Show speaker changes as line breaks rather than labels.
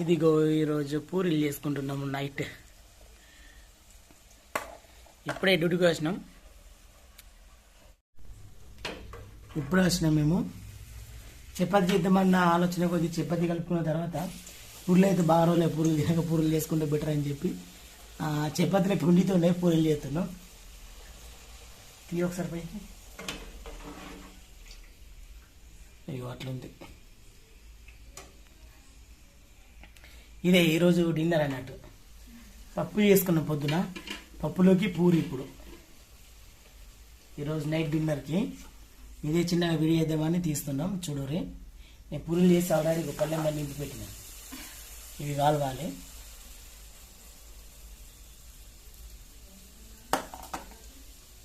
ఇదిగో ఈరోజు పూరీలు చేసుకుంటున్నాము నైట్. ఇప్పుడే డ్యూటీకి వచ్చినాం. మేము చపాతీ చేద్దామన్న ఆలోచన కొద్ది చపాతీ కలుపుకున్న తర్వాత పూరీలు అయితే బాగా రోజులే పూరీలు తినక పూరీలు చేసుకుంటే బెటర్ అని చెప్పి చపాతీలో పిండితోనే పూరీలు చేస్తున్నాం. ఒకసారి పైకి అయ్యో అట్లుంది. ఇదే ఈరోజు డిన్నర్ అన్నట్టు. పప్పు చేసుకున్న పొద్దున, పప్పులోకి పూరి. ఇప్పుడు ఈరోజు నైట్ డిన్నర్కి ఇదే చిన్నగా వీడియో చేద్దామని తీస్తున్నాం. చూడరి, నేను పూరీలు చేసి ఆల్రెడీ ఒక పల్లెం నింపి పెట్టిన. ఇవి కాలవాలి.